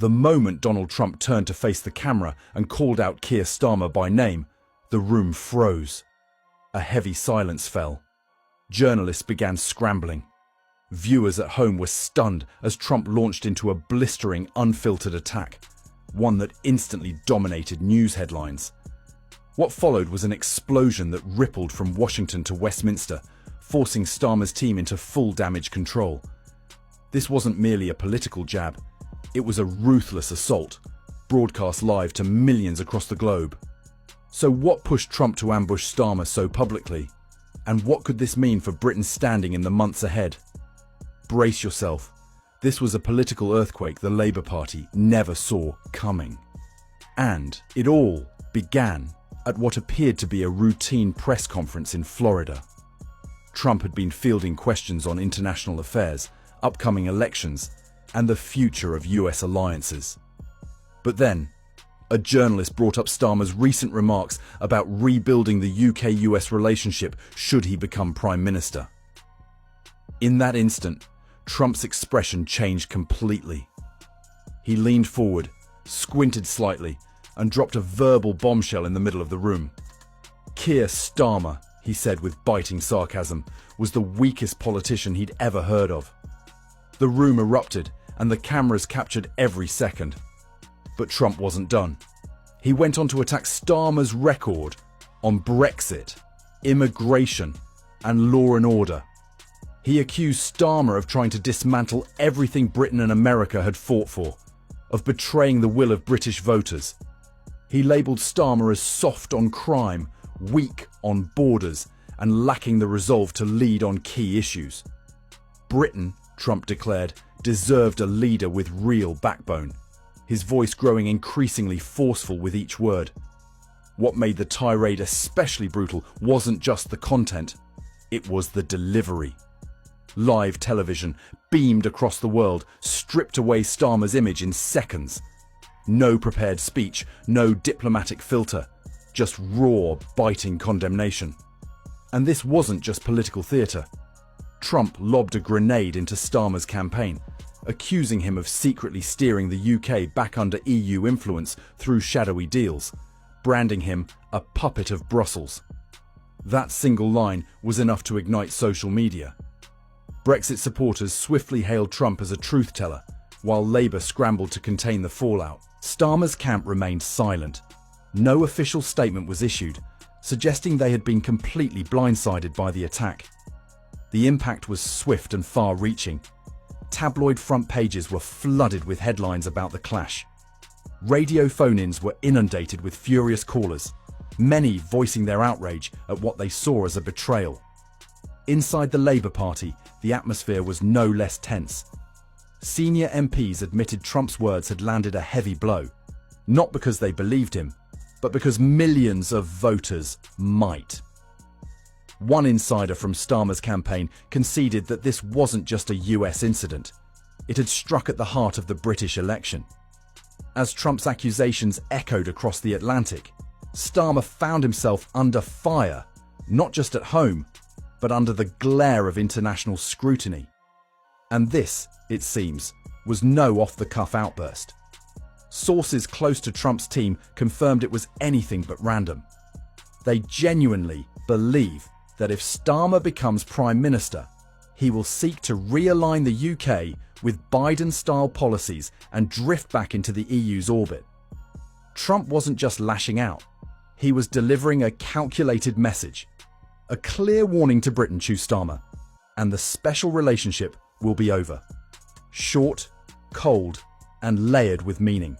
The moment Donald Trump turned to face the camera and called out Keir Starmer by name, the room froze. A heavy silence fell. Journalists began scrambling. Viewers at home were stunned as Trump launched into a blistering, unfiltered attack, one that instantly dominated news headlines. What followed was an explosion that rippled from Washington to Westminster, forcing Starmer's team into full damage control. This wasn't merely a political jab, it was a ruthless assault, broadcast live to millions across the globe. So what pushed Trump to ambush Starmer so publicly? And what could this mean for Britain's standing in the months ahead? Brace yourself. This was a political earthquake the Labour Party never saw coming. And it all began at what appeared to be a routine press conference in Florida. Trump had been fielding questions on international affairs, upcoming elections, and the future of US alliances. But then, a journalist brought up Starmer's recent remarks about rebuilding the UK-US relationship should he become Prime Minister. In that instant, Trump's expression changed completely. He leaned forward, squinted slightly, and dropped a verbal bombshell in the middle of the room. Keir Starmer, he said with biting sarcasm, was the weakest politician he'd ever heard of. The room erupted, and the cameras captured every second. But Trump wasn't done. He went on to attack Starmer's record on Brexit, immigration, and law and order. He accused Starmer of trying to dismantle everything Britain and America had fought for, of betraying the will of British voters. He labelled Starmer as soft on crime, weak on borders, and lacking the resolve to lead on key issues. Britain, Trump declared, deserved a leader with real backbone, his voice growing increasingly forceful with each word. What made the tirade especially brutal wasn't just the content, it was the delivery. Live television, beamed across the world, stripped away Starmer's image in seconds. No prepared speech, no diplomatic filter, just raw, biting condemnation. And this wasn't just political theatre. Trump lobbed a grenade into Starmer's campaign, accusing him of secretly steering the UK back under EU influence through shadowy deals, branding him a puppet of Brussels. That single line was enough to ignite social media. Brexit supporters swiftly hailed Trump as a truth-teller, while Labour scrambled to contain the fallout. Starmer's camp remained silent. No official statement was issued, suggesting they had been completely blindsided by the attack. The impact was swift and far-reaching. Tabloid front pages were flooded with headlines about the clash. Radio phone-ins were inundated with furious callers, many voicing their outrage at what they saw as a betrayal. Inside the Labour Party, the atmosphere was no less tense. Senior MPs admitted Trump's words had landed a heavy blow, not because they believed him, but because millions of voters might. One insider from Starmer's campaign conceded that this wasn't just a US incident. It had struck at the heart of the British election. As Trump's accusations echoed across the Atlantic, Starmer found himself under fire, not just at home, but under the glare of international scrutiny. And this, it seems, was no off-the-cuff outburst. Sources close to Trump's team confirmed it was anything but random. They genuinely believe that if Starmer becomes Prime Minister, he will seek to realign the UK with Biden-style policies and drift back into the EU's orbit. Trump wasn't just lashing out. He was delivering a calculated message. A clear warning to Britain, choose Starmer, and the special relationship will be over. Short, cold, and layered with meaning.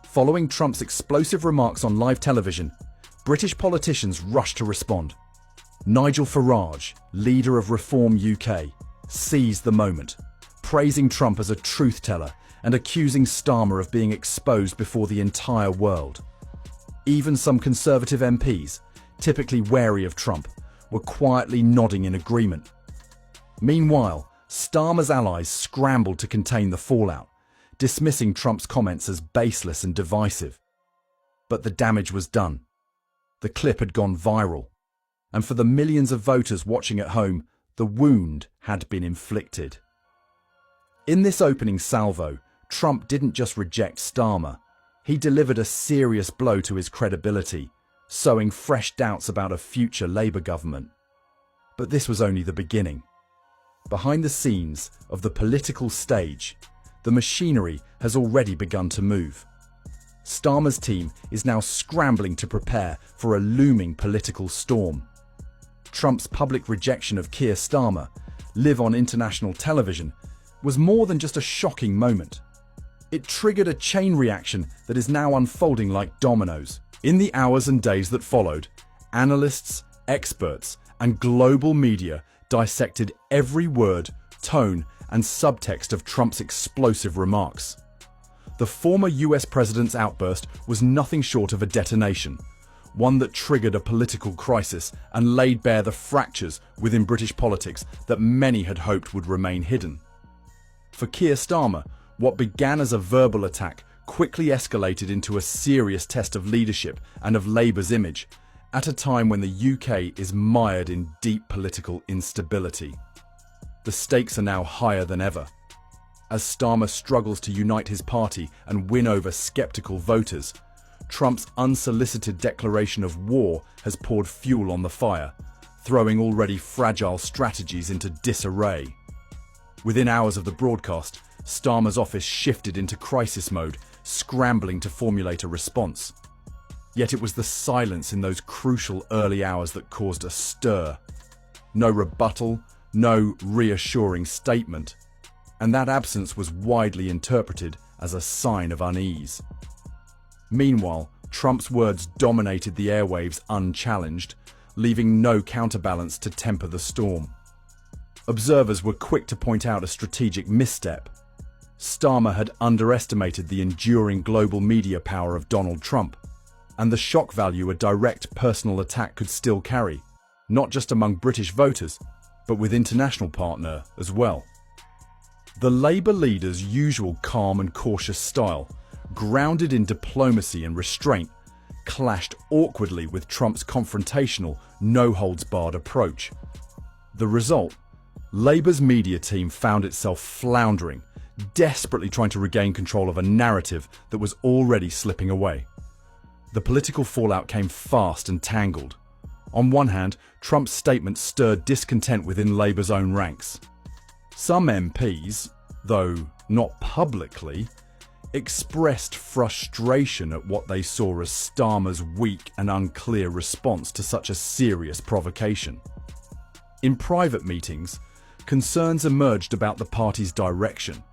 Following Trump's explosive remarks on live television, British politicians rushed to respond. Nigel Farage, leader of Reform UK, seized the moment, praising Trump as a truth-teller and accusing Starmer of being exposed before the entire world. Even some Conservative MPs, typically wary of Trump, were quietly nodding in agreement. Meanwhile, Starmer's allies scrambled to contain the fallout, dismissing Trump's comments as baseless and divisive. But the damage was done. The clip had gone viral. And for the millions of voters watching at home, the wound had been inflicted. In this opening salvo, Trump didn't just reject Starmer, he delivered a serious blow to his credibility, sowing fresh doubts about a future Labour government. But this was only the beginning. Behind the scenes of the political stage, the machinery has already begun to move. Starmer's team is now scrambling to prepare for a looming political storm. Trump's public rejection of Keir Starmer, live on international television, was more than just a shocking moment. It triggered a chain reaction that is now unfolding like dominoes. In the hours and days that followed, analysts, experts, and global media dissected every word, tone, and subtext of Trump's explosive remarks. The former US president's outburst was nothing short of a detonation, one that triggered a political crisis and laid bare the fractures within British politics that many had hoped would remain hidden. For Keir Starmer, what began as a verbal attack quickly escalated into a serious test of leadership and of Labour's image, at a time when the UK is mired in deep political instability. The stakes are now higher than ever. As Starmer struggles to unite his party and win over sceptical voters, Trump's unsolicited declaration of war has poured fuel on the fire, throwing already fragile strategies into disarray. Within hours of the broadcast, Starmer's office shifted into crisis mode, scrambling to formulate a response. Yet it was the silence in those crucial early hours that caused a stir. No rebuttal, no reassuring statement, and that absence was widely interpreted as a sign of unease. Meanwhile, Trump's words dominated the airwaves unchallenged, leaving no counterbalance to temper the storm. Observers were quick to point out a strategic misstep. Starmer had underestimated the enduring global media power of Donald Trump, and the shock value a direct personal attack could still carry, not just among British voters, but with international partners as well. The Labour leader's usual calm and cautious style, grounded in diplomacy and restraint, clashed awkwardly with Trump's confrontational, no-holds-barred approach. The result? Labour's media team found itself floundering, desperately trying to regain control of a narrative that was already slipping away. The political fallout came fast and tangled. On one hand, Trump's statement stirred discontent within Labour's own ranks. Some MPs, though not publicly, expressed frustration at what they saw as Starmer's weak and unclear response to such a serious provocation. In private meetings, concerns emerged about the party's direction,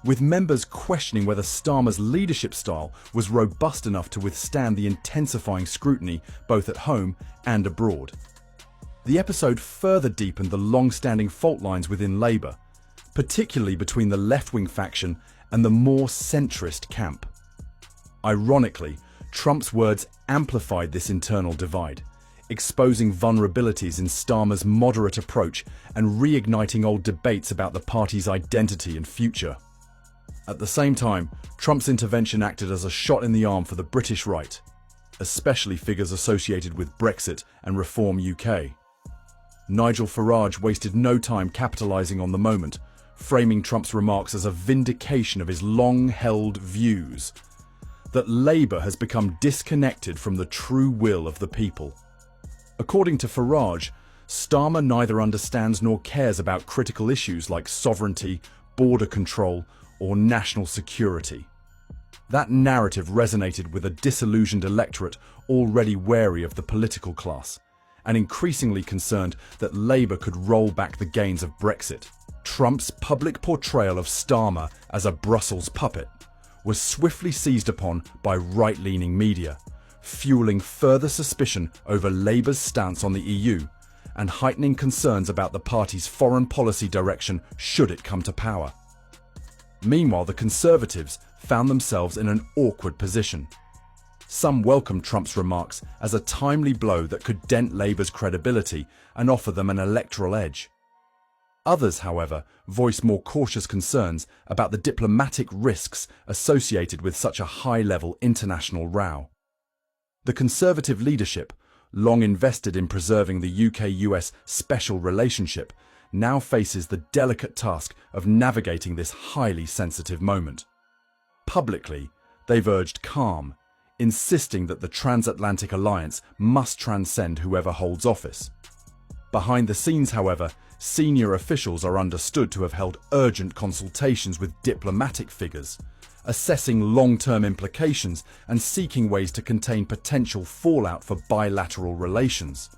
with members questioning whether Starmer's leadership style was robust enough to withstand the intensifying scrutiny both at home and abroad. The episode further deepened the long-standing fault lines within Labour, particularly between the left-wing faction and the more centrist camp. Ironically, Trump's words amplified this internal divide, exposing vulnerabilities in Starmer's moderate approach and reigniting old debates about the party's identity and future. At the same time, Trump's intervention acted as a shot in the arm for the British right, especially figures associated with Brexit and Reform UK. Nigel Farage wasted no time capitalising on the moment, framing Trump's remarks as a vindication of his long-held views that Labour has become disconnected from the true will of the people. According to Farage, Starmer neither understands nor cares about critical issues like sovereignty, border control, or national security. That narrative resonated with a disillusioned electorate already wary of the political class, and increasingly concerned that Labour could roll back the gains of Brexit. Trump's public portrayal of Starmer as a Brussels puppet was swiftly seized upon by right-leaning media, fueling further suspicion over Labour's stance on the EU and heightening concerns about the party's foreign policy direction should it come to power. Meanwhile, the Conservatives found themselves in an awkward position. Some welcomed Trump's remarks as a timely blow that could dent Labour's credibility and offer them an electoral edge. Others, however, voiced more cautious concerns about the diplomatic risks associated with such a high-level international row. The Conservative leadership, long invested in preserving the UK-US special relationship, now faces the delicate task of navigating this highly sensitive moment. Publicly, they've urged calm, insisting that the transatlantic alliance must transcend whoever holds office. Behind the scenes, however, senior officials are understood to have held urgent consultations with diplomatic figures, assessing long-term implications and seeking ways to contain potential fallout for bilateral relations.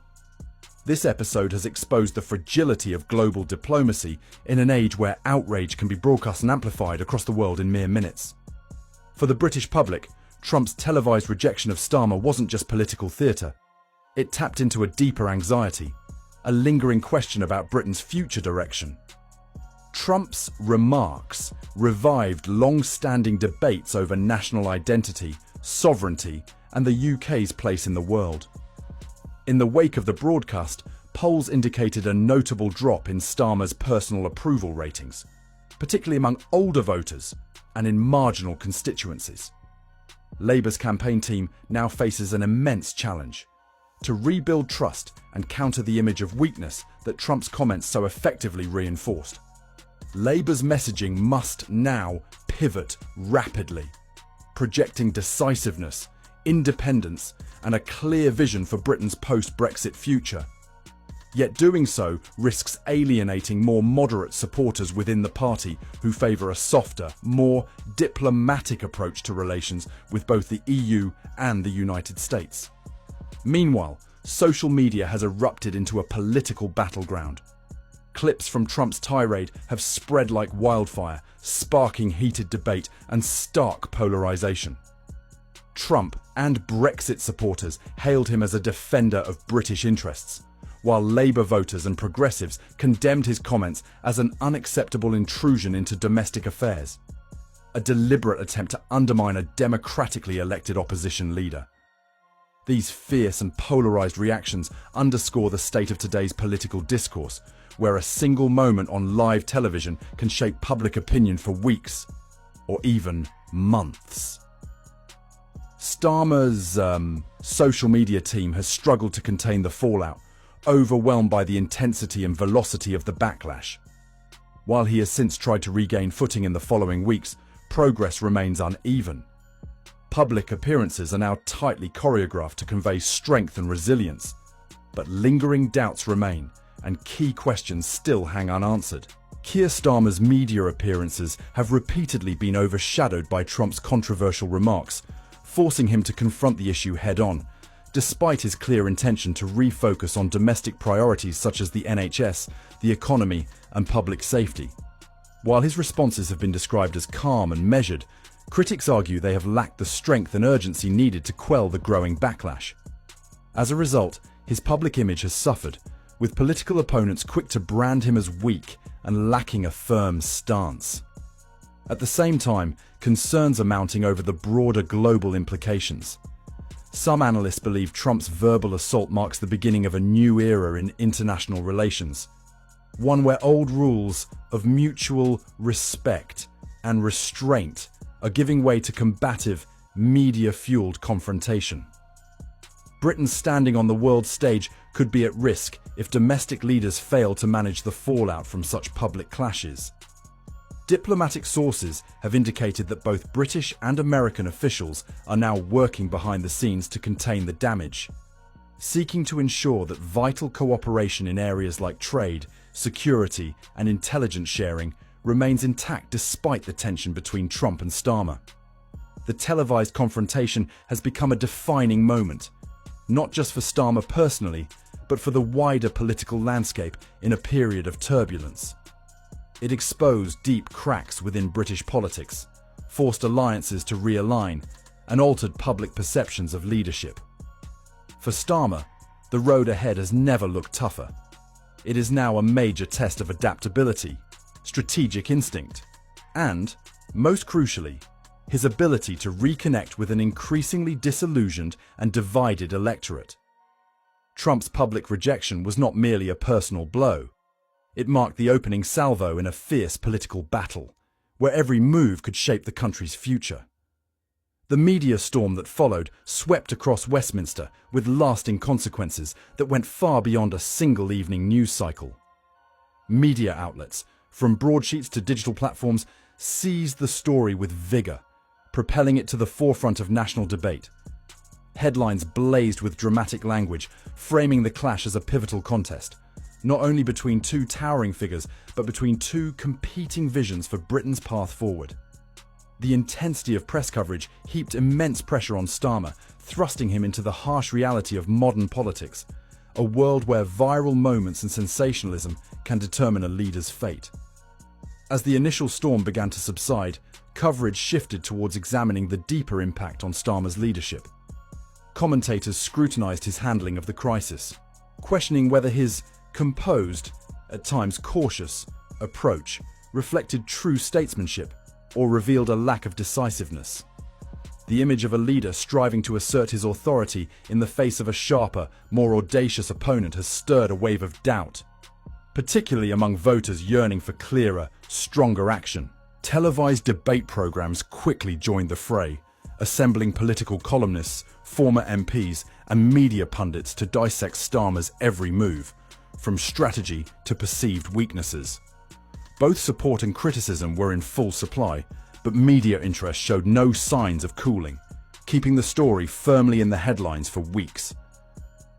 This episode has exposed the fragility of global diplomacy in an age where outrage can be broadcast and amplified across the world in mere minutes. For the British public, Trump's televised rejection of Starmer wasn't just political theatre. It tapped into a deeper anxiety, a lingering question about Britain's future direction. Trump's remarks revived long-standing debates over national identity, sovereignty, and the UK's place in the world. In the wake of the broadcast, polls indicated a notable drop in Starmer's personal approval ratings, particularly among older voters and in marginal constituencies. Labour's campaign team now faces an immense challenge: to rebuild trust and counter the image of weakness that Trump's comments so effectively reinforced. Labour's messaging must now pivot rapidly, projecting decisiveness, independence, and a clear vision for Britain's post-Brexit future. Yet doing so risks alienating more moderate supporters within the party who favour a softer, more diplomatic approach to relations with both the EU and the United States. Meanwhile, social media has erupted into a political battleground. Clips from Trump's tirade have spread like wildfire, sparking heated debate and stark polarisation. Trump and Brexit supporters hailed him as a defender of British interests, while Labour voters and progressives condemned his comments as an unacceptable intrusion into domestic affairs, a deliberate attempt to undermine a democratically elected opposition leader. These fierce and polarised reactions underscore the state of today's political discourse, where a single moment on live television can shape public opinion for weeks, or even months. Starmer's social media team has struggled to contain the fallout, overwhelmed by the intensity and velocity of the backlash. While he has since tried to regain footing in the following weeks, progress remains uneven. Public appearances are now tightly choreographed to convey strength and resilience, but lingering doubts remain, and key questions still hang unanswered. Keir Starmer's media appearances have repeatedly been overshadowed by Trump's controversial remarks, forcing him to confront the issue head-on, despite his clear intention to refocus on domestic priorities such as the NHS, the economy, and public safety. While his responses have been described as calm and measured, critics argue they have lacked the strength and urgency needed to quell the growing backlash. As a result, his public image has suffered, with political opponents quick to brand him as weak and lacking a firm stance. At the same time, concerns are mounting over the broader global implications. Some analysts believe Trump's verbal assault marks the beginning of a new era in international relations, one where old rules of mutual respect and restraint are giving way to combative, media-fueled confrontation. Britain's standing on the world stage could be at risk if domestic leaders fail to manage the fallout from such public clashes. Diplomatic sources have indicated that both British and American officials are now working behind the scenes to contain the damage, seeking to ensure that vital cooperation in areas like trade, security, and intelligence sharing remains intact despite the tension between Trump and Starmer. The televised confrontation has become a defining moment, not just for Starmer personally, but for the wider political landscape in a period of turbulence. It exposed deep cracks within British politics, forced alliances to realign, and altered public perceptions of leadership. For Starmer, the road ahead has never looked tougher. It is now a major test of adaptability, strategic instinct, and, most crucially, his ability to reconnect with an increasingly disillusioned and divided electorate. Trump's public rejection was not merely a personal blow. It marked the opening salvo in a fierce political battle, where every move could shape the country's future. The media storm that followed swept across Westminster with lasting consequences that went far beyond a single evening news cycle. Media outlets, from broadsheets to digital platforms, seized the story with vigour, propelling it to the forefront of national debate. Headlines blazed with dramatic language, framing the clash as a pivotal contest, not only between two towering figures, but between two competing visions for Britain's path forward. The intensity of press coverage heaped immense pressure on Starmer, thrusting him into the harsh reality of modern politics, a world where viral moments and sensationalism can determine a leader's fate. As the initial storm began to subside, coverage shifted towards examining the deeper impact on Starmer's leadership. Commentators scrutinized his handling of the crisis, questioning whether his composed, at times cautious, approach reflected true statesmanship or revealed a lack of decisiveness. The image of a leader striving to assert his authority in the face of a sharper, more audacious opponent has stirred a wave of doubt, particularly among voters yearning for clearer, stronger action. Televised debate programs quickly joined the fray, assembling political columnists, former MPs, and media pundits to dissect Starmer's every move, from strategy to perceived weaknesses. Both support and criticism were in full supply, but media interest showed no signs of cooling, keeping the story firmly in the headlines for weeks.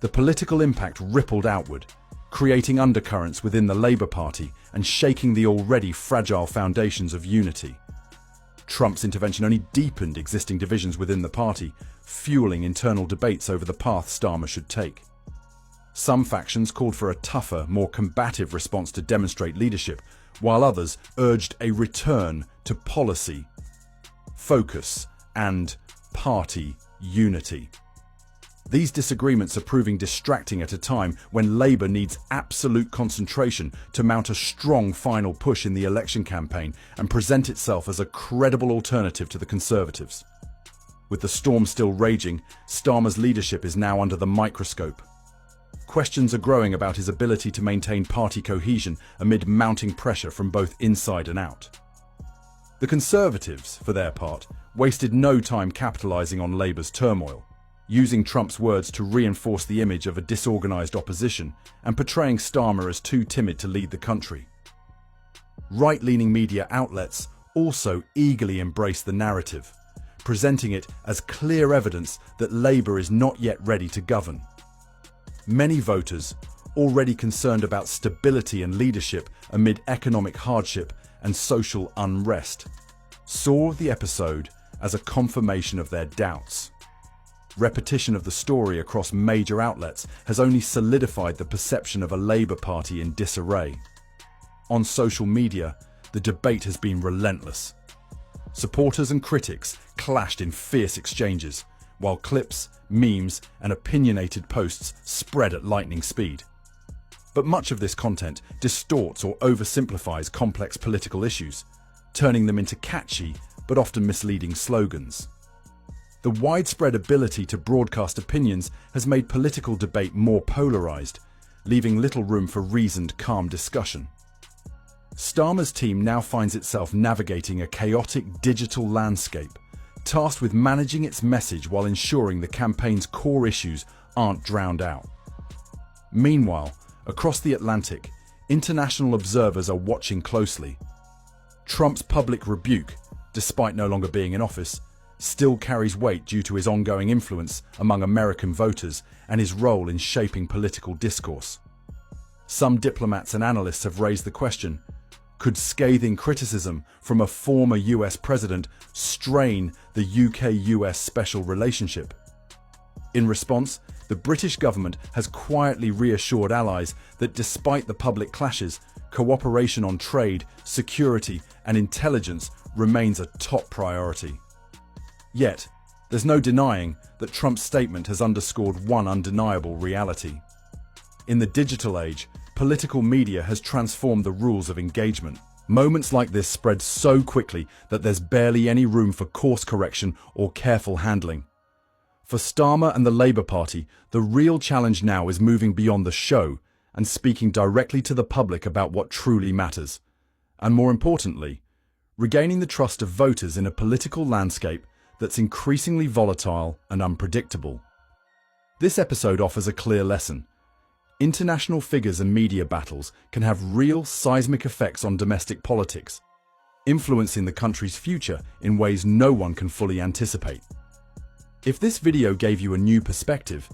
The political impact rippled outward, creating undercurrents within the Labour Party and shaking the already fragile foundations of unity. Trump's intervention only deepened existing divisions within the party, fueling internal debates over the path Starmer should take. Some factions called for a tougher, more combative response to demonstrate leadership, while others urged a return to policy, focus, and party unity. These disagreements are proving distracting at a time when Labour needs absolute concentration to mount a strong final push in the election campaign and present itself as a credible alternative to the Conservatives. With the storm still raging, Starmer's leadership is now under the microscope. Questions are growing about his ability to maintain party cohesion amid mounting pressure from both inside and out. The Conservatives, for their part, wasted no time capitalising on Labour's turmoil, using Trump's words to reinforce the image of a disorganised opposition and portraying Starmer as too timid to lead the country. Right-leaning media outlets also eagerly embraced the narrative, presenting it as clear evidence that Labour is not yet ready to govern. Many voters, already concerned about stability and leadership amid economic hardship and social unrest, saw the episode as a confirmation of their doubts. Repetition of the story across major outlets has only solidified the perception of a Labour Party in disarray. On social media, the debate has been relentless. Supporters and critics clashed in fierce exchanges, while clips, memes, and opinionated posts spread at lightning speed. But much of this content distorts or oversimplifies complex political issues, turning them into catchy but often misleading slogans. The widespread ability to broadcast opinions has made political debate more polarized, leaving little room for reasoned, calm discussion. Starmer's team now finds itself navigating a chaotic digital landscape, tasked with managing its message while ensuring the campaign's core issues aren't drowned out. Meanwhile, across the Atlantic, international observers are watching closely. Trump's public rebuke, despite no longer being in office, still carries weight due to his ongoing influence among American voters and his role in shaping political discourse. Some diplomats and analysts have raised the question: could scathing criticism from a former US president strain the UK-US special relationship? In response, the British government has quietly reassured allies that despite the public clashes, cooperation on trade, security, and intelligence remains a top priority. Yet, there's no denying that Trump's statement has underscored one undeniable reality. In the digital age, political media has transformed the rules of engagement. Moments like this spread so quickly that there's barely any room for course correction or careful handling. For Starmer and the Labour Party, the real challenge now is moving beyond the show and speaking directly to the public about what truly matters. And more importantly, regaining the trust of voters in a political landscape that's increasingly volatile and unpredictable. This episode offers a clear lesson. International figures and media battles can have real seismic effects on domestic politics. influencing the country's future in ways no one can fully anticipate. If this video gave you a new perspective,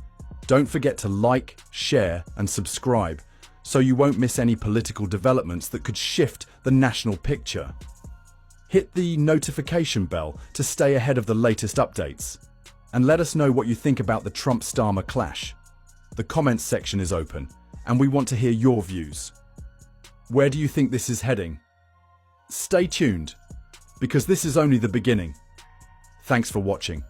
don't forget to like, share, and subscribe so you won't miss any political developments that could shift the national picture. Hit the notification bell to stay ahead of the latest updates. And let us know what you think about the Trump-Starmer clash. The comments section is open, and we want to hear your views. Where do you think this is heading? Stay tuned, because this is only the beginning. Thanks for watching.